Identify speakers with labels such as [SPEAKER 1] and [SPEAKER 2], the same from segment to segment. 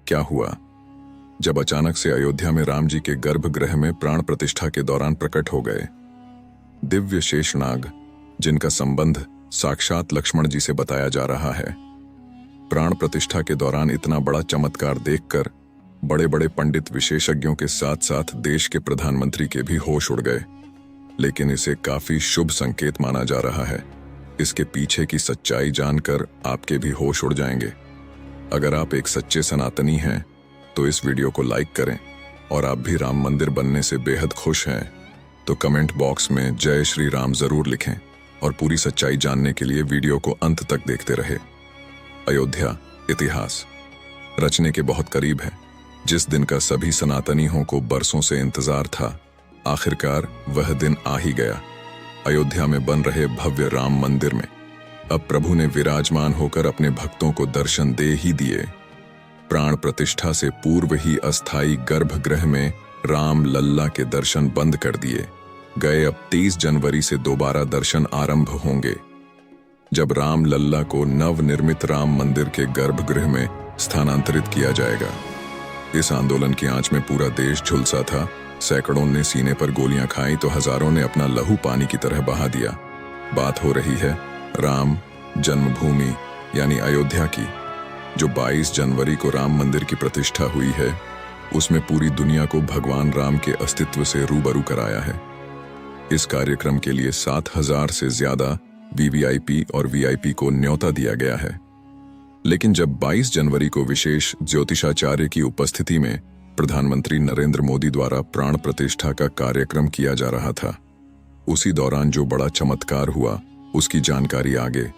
[SPEAKER 1] क्या हुआ जब अचानक से अयोध्या में राम जी के गर्भगृह में प्राण प्रतिष्ठा के दौरान प्रकट हो गए दिव्य शेषनाग, जिनका संबंध साक्षात लक्ष्मण जी से बताया जा रहा है। प्राण प्रतिष्ठा के दौरान इतना बड़ा चमत्कार देखकर बड़े बड़े पंडित विशेषज्ञों के साथ साथ देश के प्रधानमंत्री के भी होश उड़ गए, लेकिन इसे काफी शुभ संकेत माना जा रहा है। इसके पीछे की सच्चाई जानकर आपके भी होश उड़ जाएंगे। अगर आप एक सच्चे सनातनी हैं तो इस वीडियो को लाइक करें, और आप भी राम मंदिर बनने से बेहद खुश हैं तो कमेंट बॉक्स में जय श्री राम जरूर लिखें, और पूरी सच्चाई जानने के लिए वीडियो को अंत तक देखते रहे। अयोध्या इतिहास रचने के बहुत करीब है। जिस दिन का सभी सनातनियों को बरसों से इंतजार था, आखिरकार वह दिन आ ही गया। अयोध्या में बन रहे भव्य राम मंदिर में अब प्रभु ने विराजमान होकर अपने भक्तों को दर्शन दे ही दिए। प्राण प्रतिष्ठा से पूर्व ही अस्थायी गर्भगृह में राम लल्ला के दर्शन बंद कर दिए गए। अब 30 जनवरी से दोबारा दर्शन आरंभ होंगे, जब राम लल्ला को नवनिर्मित राम मंदिर के गर्भगृह में स्थानांतरित किया जाएगा। इस आंदोलन की आंच में पूरा देश झुलसा था। सैकड़ों ने सीने पर गोलियां खाई तो हजारों ने अपना लहू पानी की तरह बहा दिया। बात हो रही है राम जन्मभूमि यानी अयोध्या की, जो 22 जनवरी को राम मंदिर की प्रतिष्ठा हुई है। उसमें पूरी दुनिया को भगवान राम के अस्तित्व से रूबरू कराया है। इस कार्यक्रम के लिए 7,000 से ज्यादा वीवीआईपी और वीआईपी को न्योता दिया गया है। लेकिन जब 22 जनवरी को विशेष ज्योतिषाचार्य की उपस्थिति में प्रधानमंत्री नरेंद्र मोदी द्वारा प्राण प्रतिष्ठा का कार्यक्रम किया जा रहा था, उसी दौरान जो बड़ा चमत्कार हुआ उसकी जानकारी आगे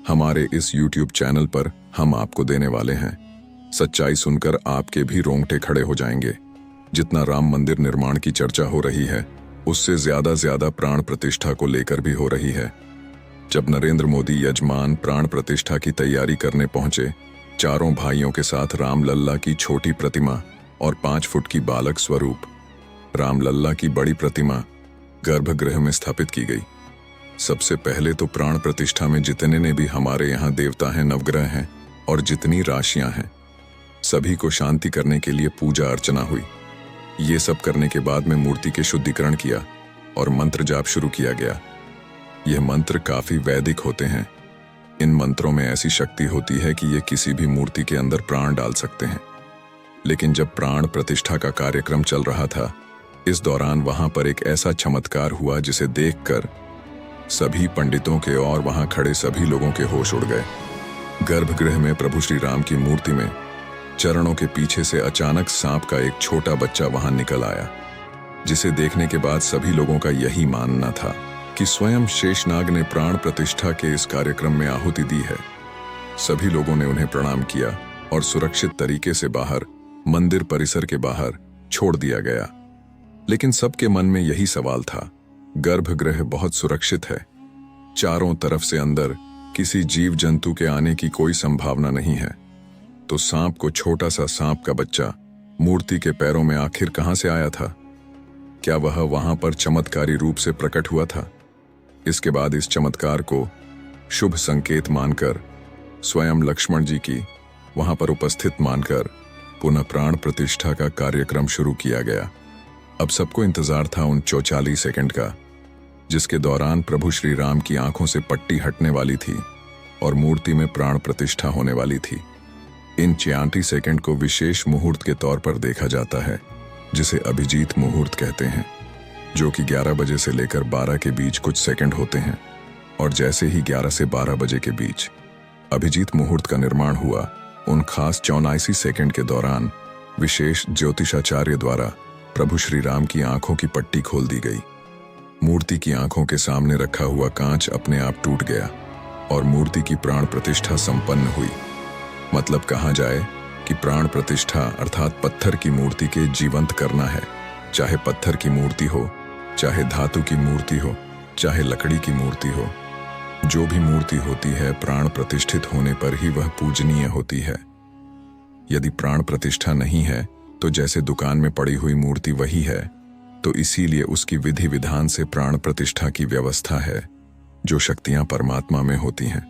[SPEAKER 1] हमारे इस YouTube चैनल पर हम आपको देने वाले हैं। सच्चाई सुनकर आपके भी रोंगटे खड़े हो जाएंगे। जितना राम मंदिर निर्माण की चर्चा हो रही है, उससे ज्यादा प्राण प्रतिष्ठा को लेकर भी हो रही है। जब नरेंद्र मोदी यजमान प्राण प्रतिष्ठा की तैयारी करने पहुंचे, चारों भाइयों के साथ राम लल्ला की छोटी प्रतिमा और 5 फुट की बालक स्वरूप राम लल्ला की बड़ी प्रतिमा गर्भगृह में स्थापित की गई। सबसे पहले तो प्राण प्रतिष्ठा में जितने ने भी हमारे यहाँ देवता हैं, नवग्रह हैं और जितनी राशियां हैं, सभी को शांति करने के लिए पूजा अर्चना हुई। ये सब करने के बाद में मूर्ति के शुद्धिकरण किया और मंत्र जाप शुरू किया गया। यह मंत्र काफी वैदिक होते हैं। इन मंत्रों में ऐसी शक्ति होती है कि ये किसी भी मूर्ति के अंदर प्राण डाल सकते हैं। लेकिन जब प्राण प्रतिष्ठा का कार्यक्रम चल रहा था, इस दौरान वहां पर एक ऐसा चमत्कार हुआ जिसे देखकर सभी पंडितों के और वहां खड़े सभी लोगों के होश उड़ गए। गर्भगृह में प्रभु श्री राम की मूर्ति में चरणों के पीछे से अचानक सांप का एक छोटा बच्चा वहां निकल आया, जिसे देखने के बाद सभी लोगों का यही मानना था कि स्वयं शेषनाग ने प्राण प्रतिष्ठा के इस कार्यक्रम में आहुति दी है। सभी लोगों ने उन्हें प्रणाम किया और सुरक्षित तरीके से बाहर मंदिर परिसर के बाहर छोड़ दिया गया। लेकिन सबके मन में यही सवाल था, गर्भगृह बहुत सुरक्षित है, चारों तरफ से अंदर किसी जीव जंतु के आने की कोई संभावना नहीं है, तो सांप को छोटा सा सांप का बच्चा मूर्ति के पैरों में आखिर कहां से आया था? क्या वह वहां पर चमत्कारी रूप से प्रकट हुआ था? इसके बाद इस चमत्कार को शुभ संकेत मानकर स्वयं लक्ष्मण जी की वहां पर उपस्थित मानकर पुनः प्राण प्रतिष्ठा का कार्यक्रम शुरू किया गया। अब सबको इंतजार था उन 44 सेकंड का, जिसके दौरान प्रभु श्री राम की आंखों से पट्टी हटने वाली थी और मूर्ति में प्राण प्रतिष्ठा होने वाली थी। इन 36 सेकंड को विशेष मुहूर्त के तौर पर देखा जाता है, जिसे अभिजीत मुहूर्त कहते हैं, जो कि 11 बजे से लेकर 12 के बीच कुछ सेकंड होते हैं। और जैसे ही 11 से 12 बजे के बीच अभिजीत मुहूर्त का निर्माण हुआ, उन खास 84 सेकंड के दौरान विशेष ज्योतिषाचार्य द्वारा प्रभु श्री राम की आंखों की पट्टी खोल दी गई। मूर्ति की आंखों के सामने रखा हुआ कांच अपने आप टूट गया और मूर्ति की प्राण प्रतिष्ठा संपन्न हुई। मतलब कहा जाए कि प्राण प्रतिष्ठा अर्थात पत्थर की मूर्ति के जीवंत करना है। चाहे पत्थर की मूर्ति हो, चाहे धातु की मूर्ति हो, चाहे लकड़ी की मूर्ति हो, जो भी मूर्ति होती है प्राण प्रतिष्ठित होने पर ही वह पूजनीय होती है। यदि प्राण प्रतिष्ठा नहीं है तो जैसे दुकान में पड़ी हुई मूर्ति वही है, तो इसीलिए उसकी विधि विधान से प्राण प्रतिष्ठा की व्यवस्था है। जो शक्तियां परमात्मा में होती हैं,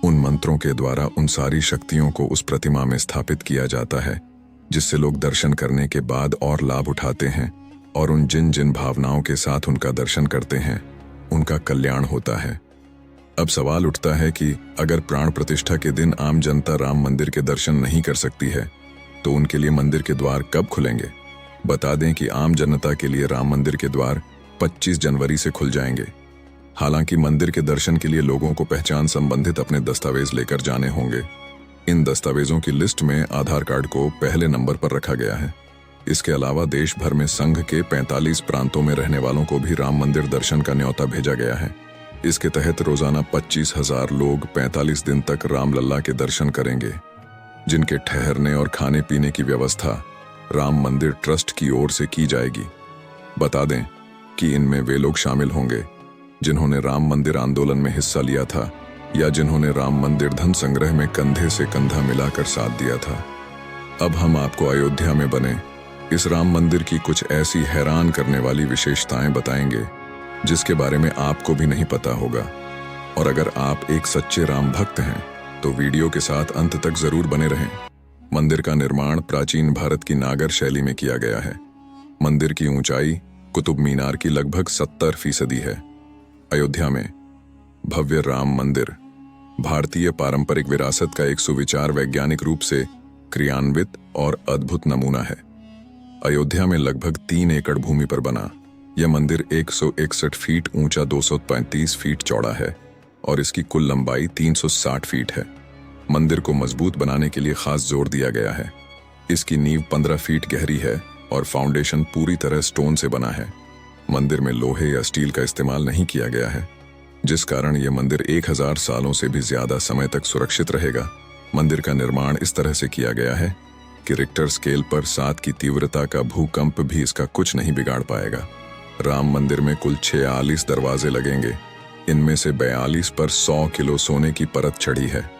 [SPEAKER 1] उन मंत्रों के द्वारा उन सारी शक्तियों को उस प्रतिमा में स्थापित किया जाता है जिससे लोग दर्शन करने के बाद और लाभ उठाते हैं और उन जिन जिन भावनाओं के साथ उनका दर्शन करते हैं उनका कल्याण होता है। अब सवाल उठता है कि अगर प्राण प्रतिष्ठा के दिन आम जनता राम मंदिर के दर्शन नहीं कर सकती है तो उनके लिए मंदिर के द्वार कब खुलेंगे? बता दें कि आम जनता के लिए राम मंदिर के द्वार 25 जनवरी से खुल जाएंगे। हालांकि मंदिर के दर्शन के लिए लोगों को पहचान संबंधित अपने दस्तावेज लेकर जाने होंगे। इन दस्तावेजों की लिस्ट में आधार कार्ड को पहले नंबर पर रखा गया है। इसके अलावा देश भर में संघ के 45 प्रांतों में रहने वालों को भी राम मंदिर दर्शन का न्योता भेजा गया है। इसके तहत रोजाना 25,000 लोग 45 दिन तक रामलला के दर्शन करेंगे, जिनके ठहरने और खाने पीने की व्यवस्था राम मंदिर ट्रस्ट की ओर से की जाएगी। बता दें कि इनमें वे लोग शामिल होंगे जिन्होंने राम मंदिर आंदोलन में हिस्सा लिया था या जिन्होंने राम मंदिर धन संग्रह में कंधे से कंधा मिलाकर साथ दिया था। अब हम आपको अयोध्या में बने इस राम मंदिर की कुछ ऐसी हैरान करने वाली विशेषताएं बताएंगे जिसके बारे में आपको भी नहीं पता होगा। और अगर आप एक सच्चे राम भक्त हैं तो वीडियो के साथ अंत तक जरूर बने रहें। मंदिर का निर्माण प्राचीन भारत की नागर शैली में किया गया है। मंदिर की ऊंचाई कुतुब मीनार की लगभग 70% है। अयोध्या में भव्य राम मंदिर भारतीय पारंपरिक विरासत का एक सुविचार वैज्ञानिक रूप से क्रियान्वित और अद्भुत नमूना है। अयोध्या में लगभग 3 एकड़ भूमि पर बना यह मंदिर 161 फीट ऊंचा, 235 फीट चौड़ा है और इसकी कुल लंबाई 360 फीट है। मंदिर को मजबूत बनाने के लिए खास जोर दिया गया है। इसकी नींव 15 फीट गहरी है और फाउंडेशन पूरी तरह स्टोन से बना है। मंदिर में लोहे या स्टील का इस्तेमाल नहीं किया गया है, जिस कारण यह मंदिर 1000 सालों से भी ज्यादा समय तक सुरक्षित रहेगा। मंदिर का निर्माण इस तरह से किया गया है कि रिक्टर स्केल पर 7 की तीव्रता का भूकंप भी इसका कुछ नहीं बिगाड़ पाएगा। राम मंदिर में कुल 46 दरवाजे लगेंगे। इनमें से 42 पर 100 किलो सोने की परत चढ़ी है।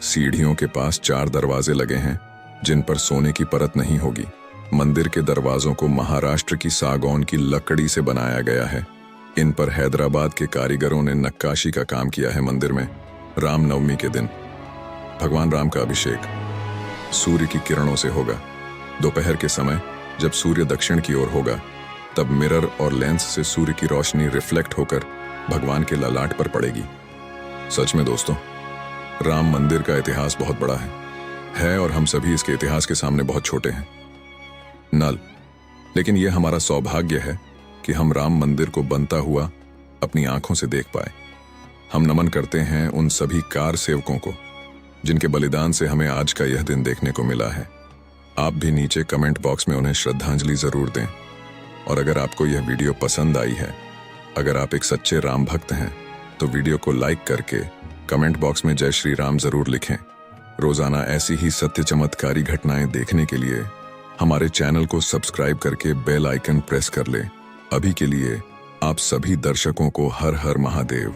[SPEAKER 1] सीढ़ियों के पास 4 दरवाजे लगे हैं जिन पर सोने की परत नहीं होगी। मंदिर के दरवाजों को महाराष्ट्र की सागौन की लकड़ी से बनाया गया है। इन पर हैदराबाद के कारीगरों ने नक्काशी का काम किया है। मंदिर में रामनवमी के दिन भगवान राम का अभिषेक सूर्य की किरणों से होगा। दोपहर के समय जब सूर्य दक्षिण की ओर होगा तब मिरर और लेंस से सूर्य की रोशनी रिफ्लेक्ट होकर भगवान के ललाट पर पड़ेगी। सच में दोस्तों, राम मंदिर का इतिहास बहुत बड़ा है और हम सभी इसके इतिहास के सामने बहुत छोटे हैं। नल, लेकिन यह हमारा सौभाग्य है कि हम राम मंदिर को बनता हुआ अपनी आंखों से देख पाए। हम नमन करते हैं उन सभी कार सेवकों को जिनके बलिदान से हमें आज का यह दिन देखने को मिला है। आप भी नीचे कमेंट बॉक्स में उन्हें श्रद्धांजलि जरूर दें। और अगर आपको यह वीडियो पसंद आई है, अगर आप एक सच्चे राम भक्त हैं, तो वीडियो को लाइक करके कमेंट बॉक्स में जय श्री राम जरूर लिखें। रोजाना ऐसी ही सत्य चमत्कारी घटनाएं देखने के लिए हमारे चैनल को सब्सक्राइब करके बेल आइकन प्रेस कर लें। अभी के लिए आप सभी दर्शकों को हर हर महादेव।